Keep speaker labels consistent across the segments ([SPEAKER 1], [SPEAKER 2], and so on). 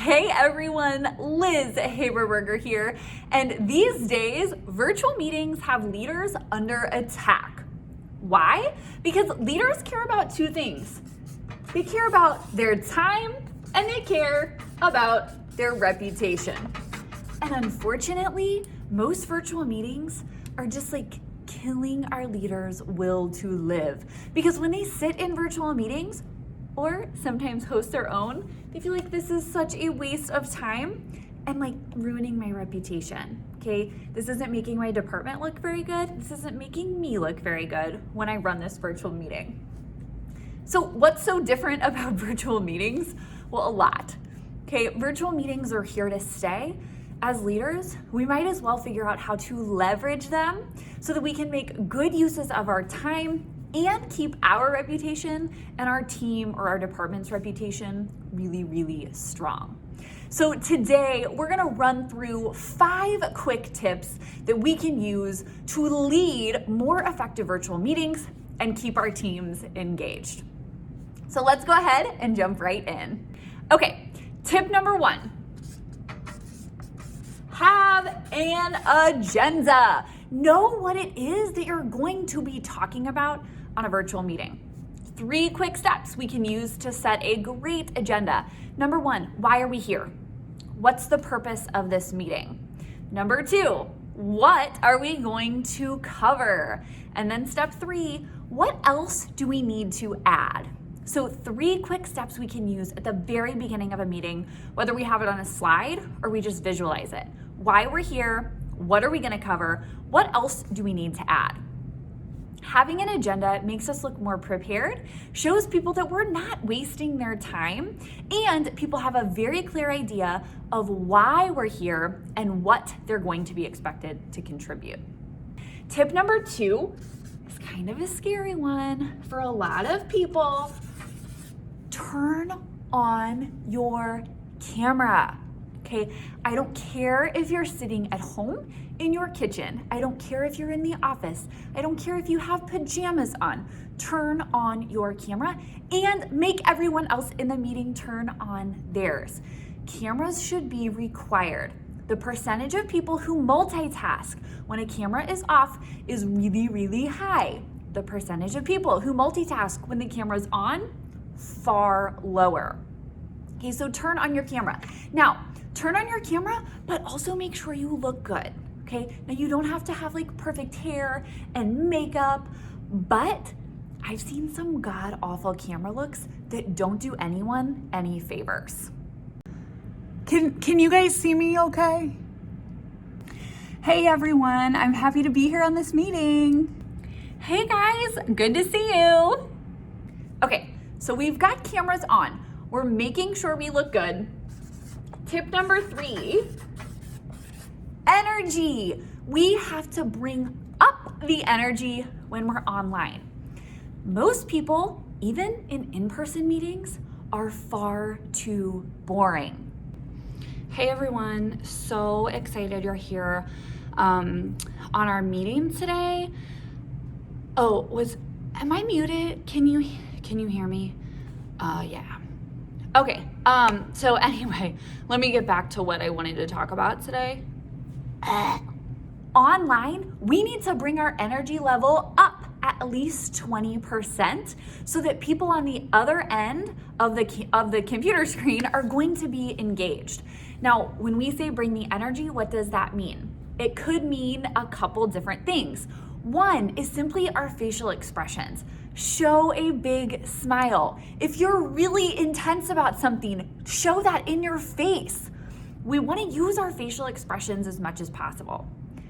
[SPEAKER 1] Hey everyone, Liz Haberberger here. And these days, virtual meetings have leaders under attack. Why? Because leaders care about two things. They care about their time and they care about their reputation. And unfortunately, most virtual meetings are just like killing our leaders' will to live. Because when they sit in virtual meetings, or sometimes host their own, they feel like this is such a waste of time and like ruining my reputation, okay? This isn't making my department look very good. This isn't making me look very good when I run this virtual meeting. So what's so different about virtual meetings? Well, a lot, okay? Virtual meetings are here to stay. As leaders, we might as well figure out how to leverage them so that we can make good uses of our time and keep our reputation and our team or our department's reputation really, really strong. So today we're gonna run through 5 quick tips that we can use to lead more effective virtual meetings and keep our teams engaged. So let's go ahead and jump right in. Okay, tip number 1, have an agenda. Know what it is that you're going to be talking about on a virtual meeting. 3 quick steps we can use to set a great agenda. Number 1, why are we here? What's the purpose of this meeting? Number 2, what are we going to cover? And then step 3, what else do we need to add? So 3 quick steps we can use at the very beginning of a meeting, whether we have it on a slide or we just visualize it. Why we're here, what are we gonna cover? What else do we need to add? Having an agenda makes us look more prepared, shows people that we're not wasting their time, and people have a very clear idea of why we're here and what they're going to be expected to contribute. Tip number 2 is kind of a scary one for a lot of people. Turn on your camera. Okay, I don't care if you're sitting at home in your kitchen. I don't care if you're in the office. I don't care if you have pajamas on. Turn on your camera and make everyone else in the meeting turn on theirs. Cameras should be required. The percentage of people who multitask when a camera is off is really, really high. The percentage of people who multitask when the camera's on, far lower. Okay, so turn on your camera. Now, turn on your camera, but also make sure you look good, okay? Now you don't have to have like perfect hair and makeup, but I've seen some god-awful camera looks that don't do anyone any favors.
[SPEAKER 2] Can you guys see me okay? Hey everyone, I'm happy to be here on this meeting.
[SPEAKER 1] Hey guys, good to see you. Okay, so we've got cameras on. We're making sure we look good. Tip number 3, energy. We have to bring up the energy when we're online. Most people, even in in-person meetings, are far too boring.
[SPEAKER 3] Hey everyone, so excited you're here on our meeting today. Am I muted? Can you hear me? Yeah. Okay, so anyway, let me get back to what I wanted to talk about today.
[SPEAKER 1] Online, we need to bring our energy level up at least 20% so that people on the other end of the computer screen are going to be engaged. Now, when we say bring the energy, what does that mean? It could mean a couple different things. One is simply our facial expressions. Show a big smile. If you're really intense about something, show that in your face. We want to use our facial expressions as much as possible.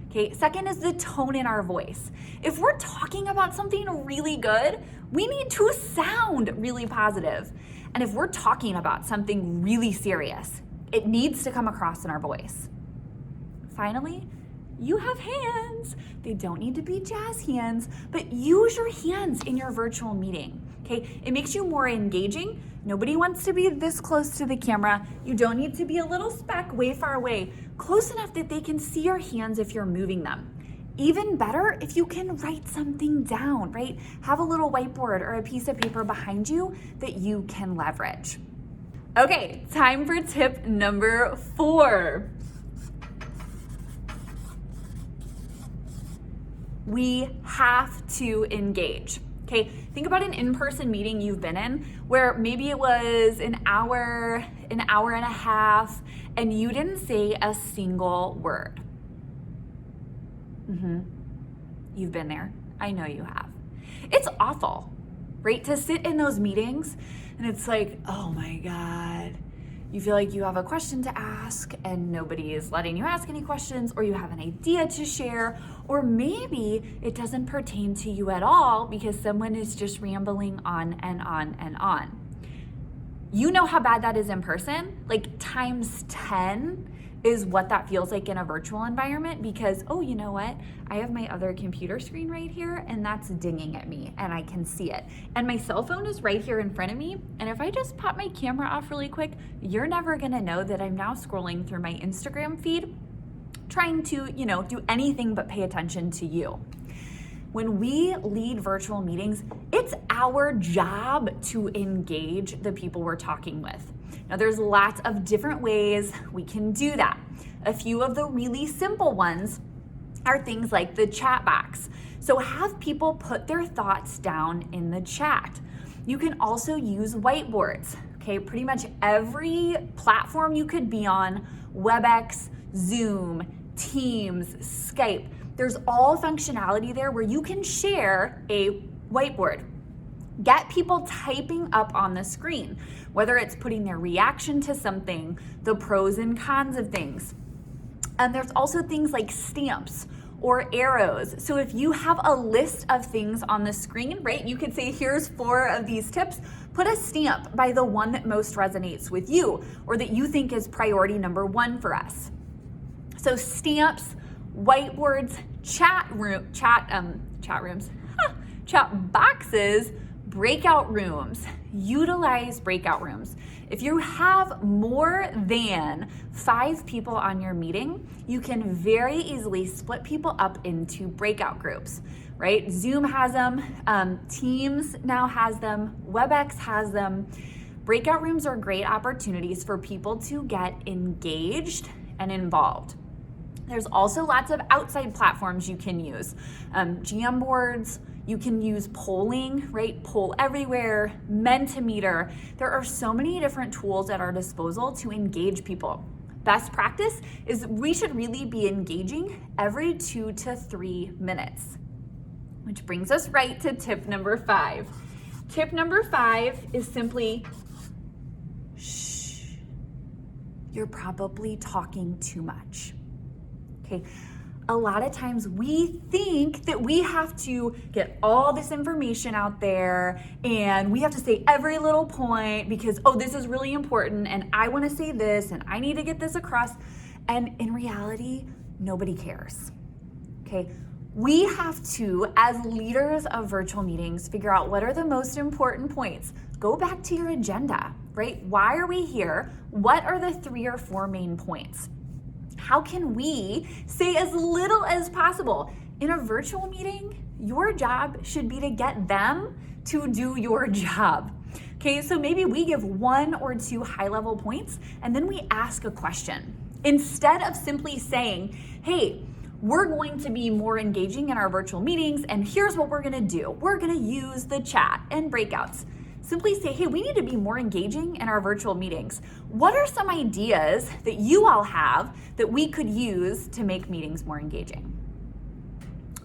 [SPEAKER 1] Okay, second is the tone in our voice. If we're talking about something really good, we need to sound really positive. And if we're talking about something really serious, it needs to come across in our voice. Finally, you have hands. They don't need to be jazz hands, but use your hands in your virtual meeting, okay? It makes you more engaging. Nobody wants to be this close to the camera. You don't need to be a little speck way far away, close enough that they can see your hands if you're moving them. Even better if you can write something down, right? Have a little whiteboard or a piece of paper behind you that you can leverage. Okay, time for tip number 4. We have to engage. Okay, think about an in-person meeting you've been in where maybe it was an hour and a half, and you didn't say a single word. You've been there. I know you have. It's awful, right? To sit in those meetings and it's like, oh my God. You feel like you have a question to ask and nobody is letting you ask any questions, or you have an idea to share, or maybe it doesn't pertain to you at all because someone is just rambling on and on and on. You know how bad that is in person? Like times 10 is what that feels like in a virtual environment because, oh, you know what? I have my other computer screen right here and that's dinging at me and I can see it. And my cell phone is right here in front of me. And if I just pop my camera off really quick, you're never gonna know that I'm now scrolling through my Instagram feed, trying to, do anything but pay attention to you. When we lead virtual meetings, it's our job to engage the people we're talking with. Now, there's lots of different ways we can do that. A few of the really simple ones are things like the chat box. So have people put their thoughts down in the chat. You can also use whiteboards. Okay, pretty much every platform you could be on, WebEx, Zoom, Teams, Skype, there's all functionality there where you can share a whiteboard. Get people typing up on the screen, whether it's putting their reaction to something, the pros and cons of things. And there's also things like stamps or arrows. So if you have a list of things on the screen, right, you could say, here's 4 of these tips. Put a stamp by the one that most resonates with you or that you think is priority number 1 for us. So stamps, whiteboards, chat boxes, breakout rooms. Utilize breakout rooms. If you have more than 5 people on your meeting, you can very easily split people up into breakout groups, right? Zoom has them, Teams now has them, WebEx has them. Breakout rooms are great opportunities for people to get engaged and involved. There's also lots of outside platforms you can use. Jamboards, you can use polling, right? Poll Everywhere, Mentimeter. There are so many different tools at our disposal to engage people. Best practice is we should really be engaging every 2 to 3 minutes, which brings us right to tip number 5. Tip number 5 is simply, shh, you're probably talking too much. Okay, a lot of times we think that we have to get all this information out there and we have to say every little point because, oh, this is really important and I want to say this and I need to get this across. And in reality, nobody cares. Okay, we have to, as leaders of virtual meetings, figure out what are the most important points. Go back to your agenda, right? Why are we here? What are the 3 or 4 main points? How can we say as little as possible? In a virtual meeting, your job should be to get them to do your job. Okay, so maybe we give 1 or 2 high-level points and then we ask a question. Instead of simply saying, hey, we're going to be more engaging in our virtual meetings and here's what we're gonna do. We're gonna use the chat and breakouts. Simply say, hey, we need to be more engaging in our virtual meetings. What are some ideas that you all have that we could use to make meetings more engaging?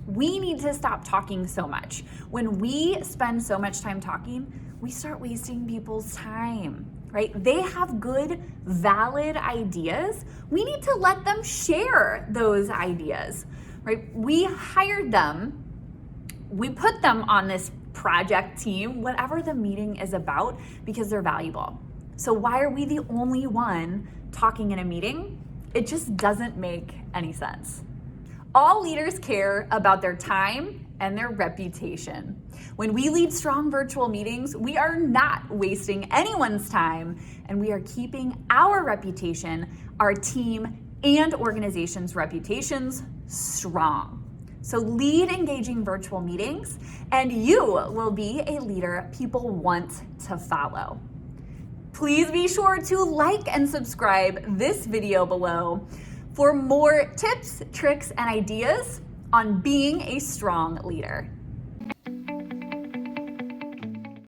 [SPEAKER 1] We need to stop talking so much. When we spend so much time talking, we start wasting people's time, right? They have good, valid ideas. We need to let them share those ideas, right? We hired them. We put them on this project team, whatever the meeting is about, because they're valuable. So why are we the only one talking in a meeting? It just doesn't make any sense. All leaders care about their time and their reputation. When we lead strong virtual meetings, we are not wasting anyone's time and we are keeping our reputation, our team, and organization's reputations strong. So lead engaging virtual meetings and you will be a leader people want to follow. Please be sure to like and subscribe this video below for more tips, tricks, and ideas on being a strong leader.